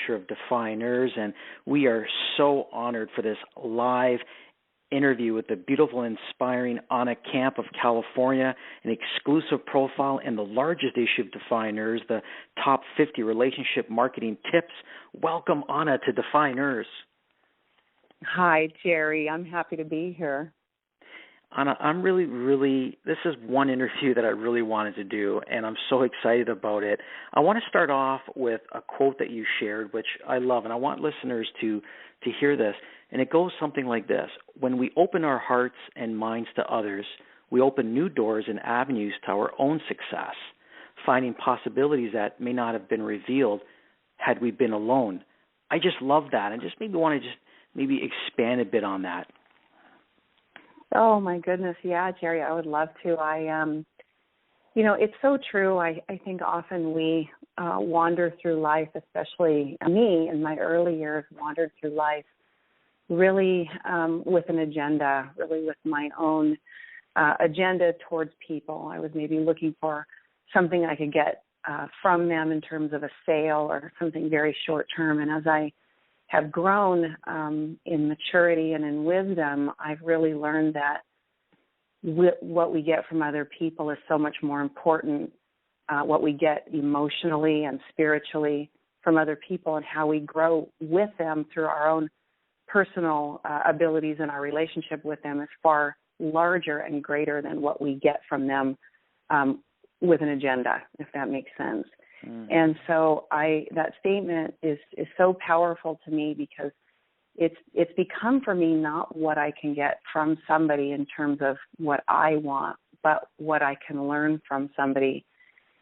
publisher of Defyeneurs, and we are so honored for this live interview with the beautiful and inspiring Aana Camp of California, an exclusive profile in the largest issue of Defyeneurs, the top 50 relationship marketing tips. Welcome, Aana, to Defyeneurs. Hi, Gerry. I'm happy to be here. Aana, I'm really, this is one interview that I really wanted to do, and I'm so excited about it. I want to start off with a quote that you shared, which I love, and I want listeners to hear this. And it goes something like this: when we open our hearts and minds to others, we open new doors and avenues to our own success, finding possibilities that may not have been revealed had we been alone. I just love that, and just maybe expand a bit on that. Oh, my goodness. Yeah, Gerry, I would love to. It's so true. I think often we wander through life, especially me in my early years, wandered through life really with an agenda, really with my own agenda towards people. I was maybe looking for something I could get from them in terms of a sale or something very short term. And as I have grown in maturity and in wisdom, I've really learned that what we get from other people is so much more important, what we get emotionally and spiritually from other people, and how we grow with them through our own personal abilities and our relationship with them is far larger and greater than what we get from them with an agenda, if that makes sense. And so that statement is so powerful to me because it's become for me not what I can get from somebody in terms of what I want, but what I can learn from somebody,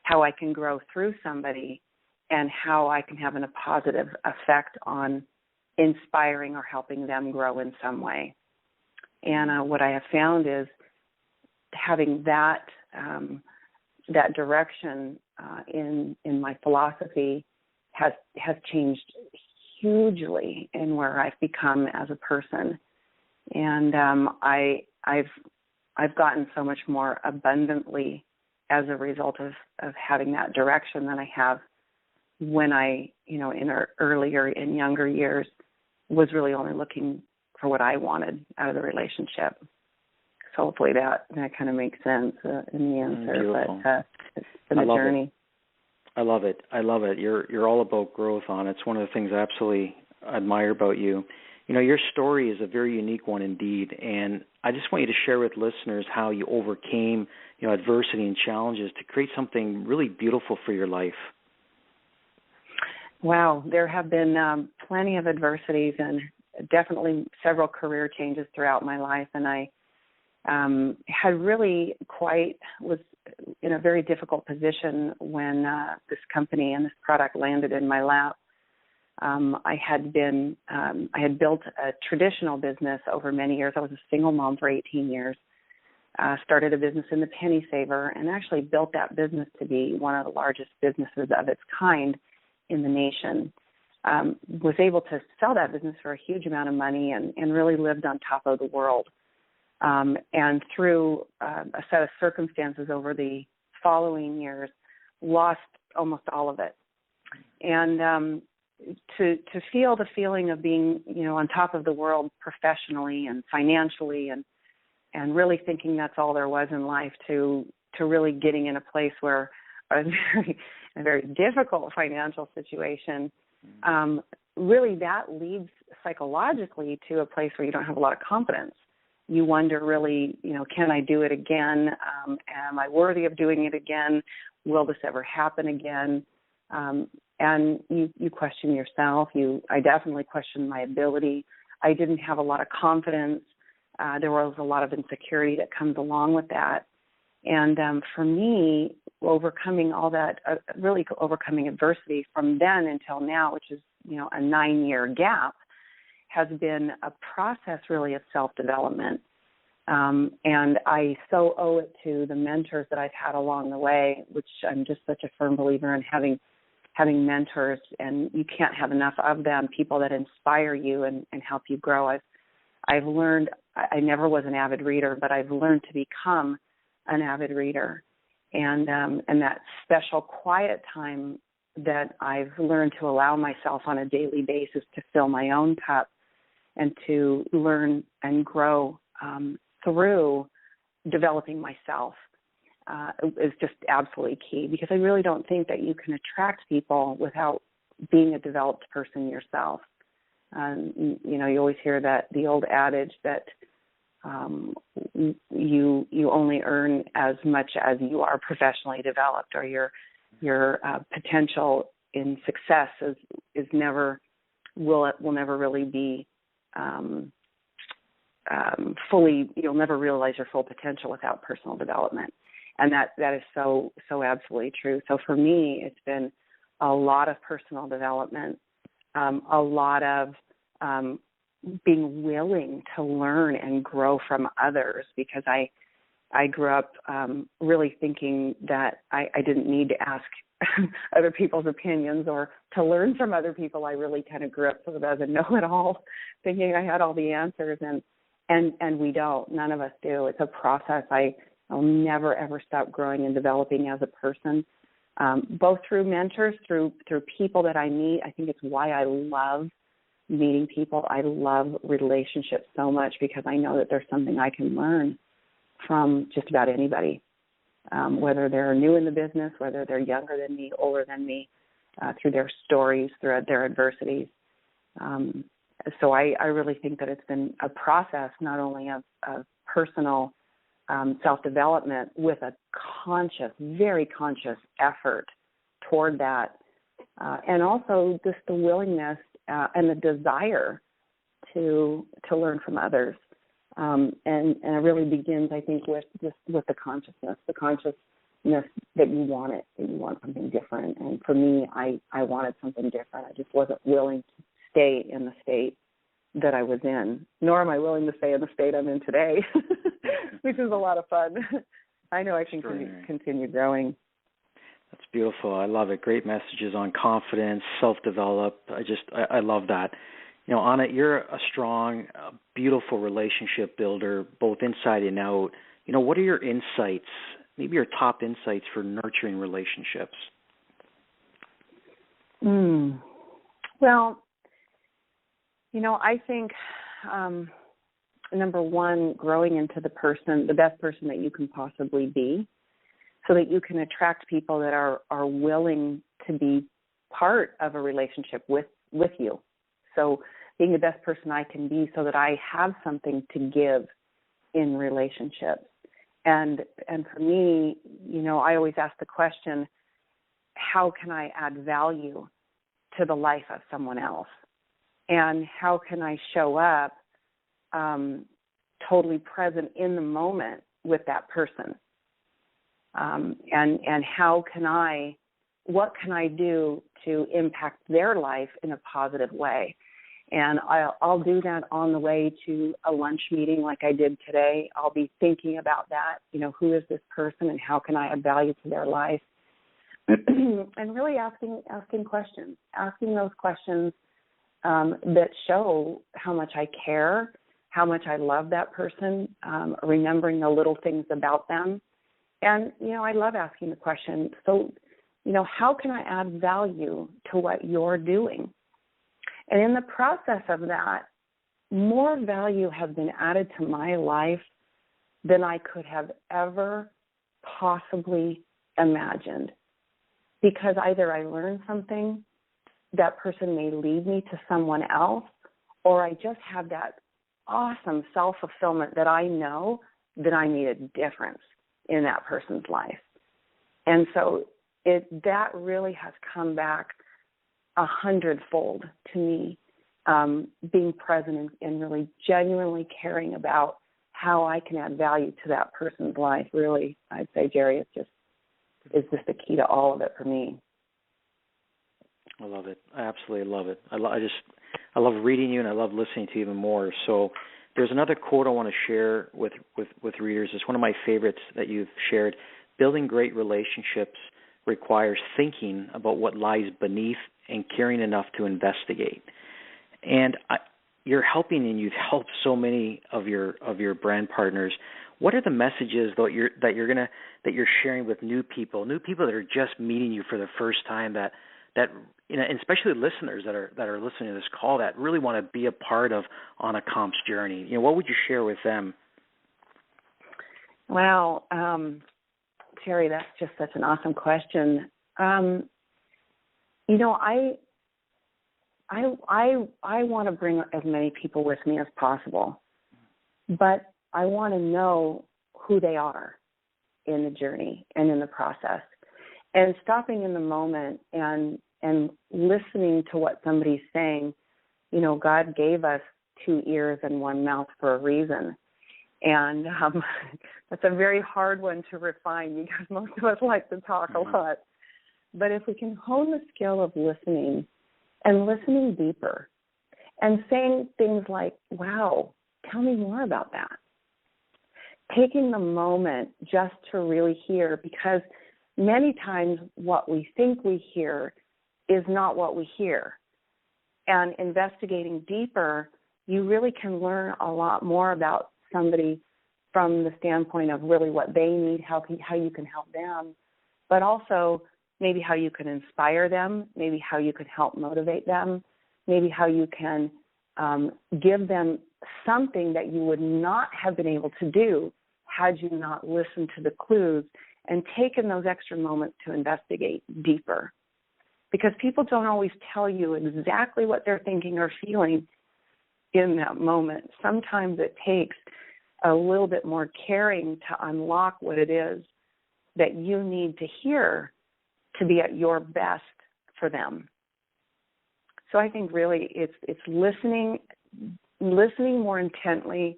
how I can grow through somebody, and how I can have a positive effect on inspiring or helping them grow in some way. And what I have found is having that direction in my philosophy has changed hugely in where I've become as a person, and I've gotten so much more abundantly as a result of having that direction than I have when I, in earlier and younger years, was really only looking for what I wanted out of the relationship. So hopefully that kind of makes sense in the answer. Beautiful. But it's been a journey. I love it. You're all about growth, on. It's one of the things I absolutely admire about you. Your story is a very unique one indeed, and I just want you to share with listeners how you overcame, adversity and challenges to create something really beautiful for your life. Wow, there have been plenty of adversities and definitely several career changes throughout my life, and I had really was in a very difficult position when this company and this product landed in my lap. I had built a traditional business over many years. I was a single mom for 18 years, started a business in the penny saver, and actually built that business to be one of the largest businesses of its kind in the nation. Was able to sell that business for a huge amount of money and really lived on top of the world. And through a set of circumstances over the following years, lost almost all of it. And to feel the feeling of being, on top of the world professionally and financially and really thinking that's all there was in life, to really getting in a place where I was in a very difficult financial situation, really that leads psychologically to a place where you don't have a lot of confidence. You wonder really, can I do it again? Am I worthy of doing it again? Will this ever happen again? And you question yourself. I definitely questioned my ability. I didn't have a lot of confidence. There was a lot of insecurity that comes along with that. And for me, overcoming all that, really overcoming adversity from then until now, which is, a 9-year gap, has been a process really of self-development. And I so owe it to the mentors that I've had along the way, which I'm just such a firm believer in having mentors, and you can't have enough of them, people that inspire you and help you grow. I've learned, I never was an avid reader, but I've learned to become an avid reader. And that special quiet time that I've learned to allow myself on a daily basis to fill my own cup and to learn and grow through developing myself is just absolutely key, because I really don't think that you can attract people without being a developed person yourself. You know, you always hear that the old adage that you only earn as much as you are professionally developed, or your potential in success is never will never really be fully. You'll never realize your full potential without personal development, and that is so absolutely true. So for me, it's been a lot of personal development, a lot of being willing to learn and grow from others, because I grew up really thinking that I didn't need to ask other people's opinions or to learn from other people. I really kind of grew up sort of as a know-it-all, thinking I had all the answers, and we don't. None of us do. It's a process. I'll never, ever stop growing and developing as a person, both through mentors, through people that I meet. I think it's why I love meeting people. I love relationships so much, because I know that there's something I can learn from just about anybody, whether they're new in the business, whether they're younger than me, older than me, through their stories, through their adversities. So I really think that it's been a process, not only of personal self-development with a conscious, very conscious effort toward that, and also just the willingness and the desire to learn from others. And it really begins, I think, with the consciousness that you want it, that you want something different. And for me, I wanted something different. I just wasn't willing to stay in the state that I was in, nor am I willing to stay in the state I'm in today, which is a lot of fun. I know I can continue growing. That's beautiful. I love it. Great messages on confidence, self-develop. I love that. You know, Aana, you're a strong, beautiful relationship builder, both inside and out. You know, what are your insights, maybe your top insights for nurturing relationships? Well, you know, I think, number one, growing into the best person that you can possibly be, so that you can attract people that are willing to be part of a relationship with you. So being the best person I can be, so that I have something to give in relationships. And for me, you know, I always ask the question, how can I add value to the life of someone else? And how can I show up totally present in the moment with that person? And what can I do to impact their life in a positive way? And I'll do that on the way to a lunch meeting like I did today. I'll be thinking about that, you know, who is this person and how can I add value to their life? And really asking questions, asking those questions that show how much I care, how much I love that person, remembering the little things about them. And, you know, I love asking the question, so, you know, how can I add value to what you're doing? And in the process of that, more value has been added to my life than I could have ever possibly imagined. Because either I learned something, that person may lead me to someone else, or I just have that awesome self-fulfillment that I know that I made a difference in that person's life. And so that really has come back 100-fold to me, being present and really genuinely caring about how I can add value to that person's life. Really, I'd say, Gerry, it's just the key to all of it for me. I love it. I absolutely love it. I love reading you, and I love listening to you even more. So there's another quote I want to share with readers. It's one of my favorites that you've shared. Building great relationships requires thinking about what lies beneath and caring enough to investigate. And you're helping, and you've helped so many of your brand partners. What are the messages that you're sharing with new people that are just meeting you for the first time, that that, and especially listeners that are listening to this call that really want to be a part of Aana Camp's journey? What would you share with them? Wow, Gerry, that's just such an awesome question. I want to bring as many people with me as possible, but I want to know who they are in the journey and in the process, and stopping in the moment and listening to what somebody's saying. God gave us 2 ears and 1 mouth for a reason. And that's a very hard one to refine because most of us like to talk a lot. But if we can hone the skill of listening and listening deeper and saying things like, wow, tell me more about that. Taking the moment just to really hear, because many times what we think we hear is not what we hear. And investigating deeper, you really can learn a lot more about somebody from the standpoint of really what they need, how you can help them, but also maybe how you can inspire them, maybe how you can help motivate them, maybe how you can give them something that you would not have been able to do had you not listened to the clues and taken those extra moments to investigate deeper. Because people don't always tell you exactly what they're thinking or feeling in that moment. Sometimes it takes a little bit more caring to unlock what it is that you need to hear to be at your best for them. So I think really it's listening more intently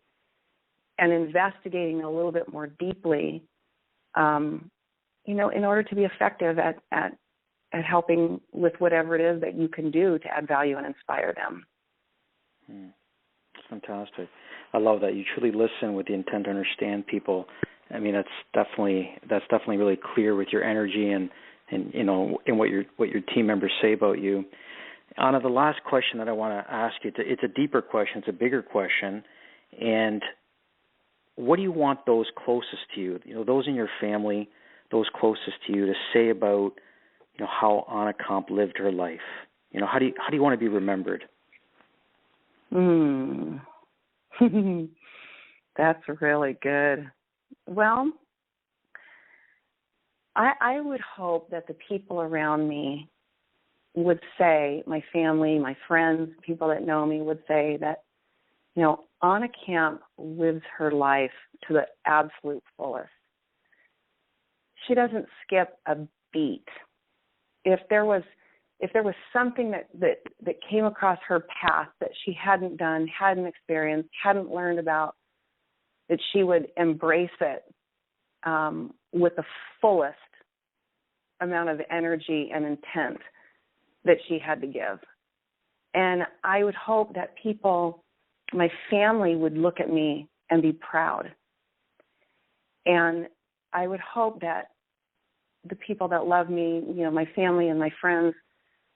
and investigating a little bit more deeply, in order to be effective at helping with whatever it is that you can do to add value and inspire them. Fantastic. I love that. You truly listen with the intent to understand people. I mean, that's definitely really clear with your energy and in what your team members say about you. Aana, the last question that I want to ask you, it's a deeper question, it's a bigger question, and what do you want those closest to you, those in your family, those closest to you, to say about, how Aana Camp lived her life? How do you want to be remembered? That's really good. Well, I would hope that the people around me would say, my family, my friends, people that know me would say that, Aana Camp lives her life to the absolute fullest. She doesn't skip a beat. If there was something that came across her path that she hadn't done, hadn't experienced, hadn't learned about, that she would embrace it with the fullest amount of energy and intent that she had to give. And I would hope that people, my family, would look at me and be proud. And I would hope that the people that love me, my family and my friends,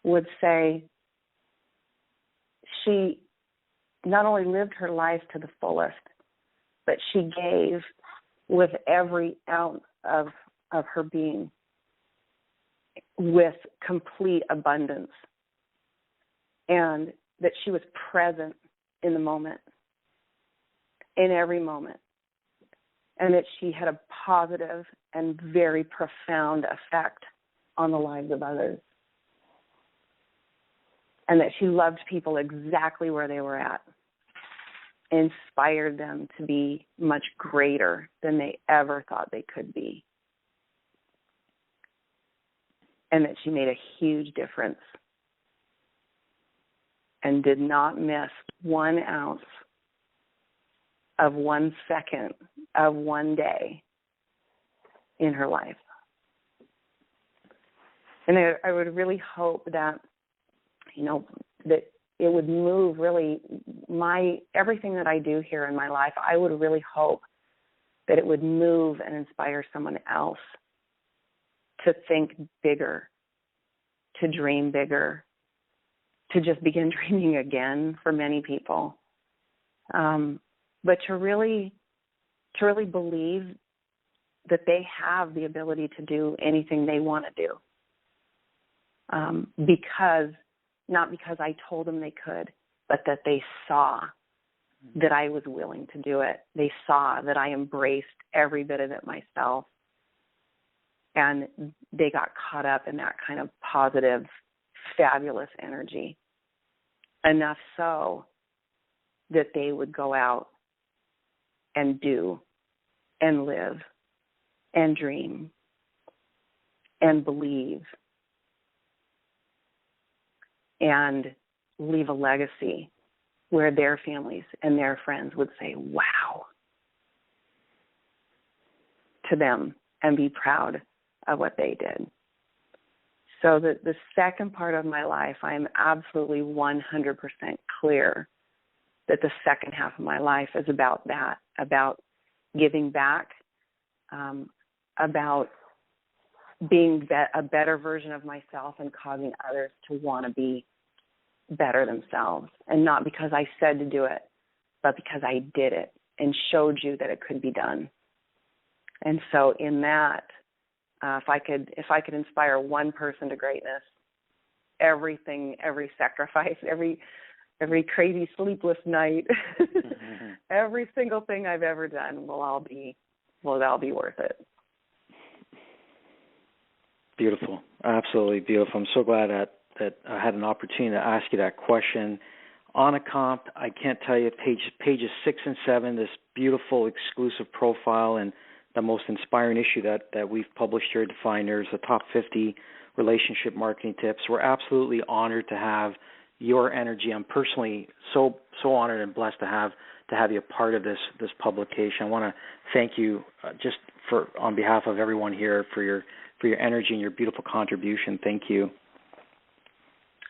would say she not only lived her life to the fullest, but she gave with every ounce of her being, with complete abundance, and that she was present in the moment, in every moment, and that she had a positive and very profound effect on the lives of others, and that she loved people exactly where they were at, inspired them to be much greater than they ever thought they could be, and that she made a huge difference and did not miss 1 ounce of 1 second of one day in her life. And I would really hope that, that it would move really everything that I do here in my life. I would really hope that it would move and inspire someone else to think bigger, to dream bigger, to just begin dreaming again for many people. But to really believe that they have the ability to do anything they want to do. not because I told them they could, but that they saw that I was willing to do it. They saw that I embraced every bit of it myself. And they got caught up in that kind of positive, fabulous energy. Enough so that they would go out and do and live and dream and believe and leave a legacy where their families and their friends would say, wow, to them and be proud of what they did. So the second part of my life, I am absolutely 100% clear that the second half of my life is about that, about giving back, about being a better version of myself and causing others to want to be better themselves. And not because I said to do it, but because I did it and showed you that it could be done. And so in that, if I could inspire one person to greatness, every sacrifice, every crazy sleepless night, every single thing I've ever done will all be worth it. Beautiful, absolutely beautiful. I'm so glad that I had an opportunity to ask you that question. Aana Camp, I can't tell you, pages 6 and 7, this beautiful exclusive profile and the most inspiring issue that we've published here at Defyeneurs, the top 50 relationship marketing tips. We're absolutely honored to have your energy. I'm personally so honored and blessed to have you a part of this publication. I want to thank you just on behalf of everyone here for your energy and your beautiful contribution. Thank you.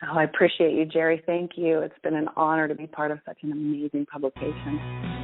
Oh, I appreciate you, Gerry. Thank you. It's been an honor to be part of such an amazing publication.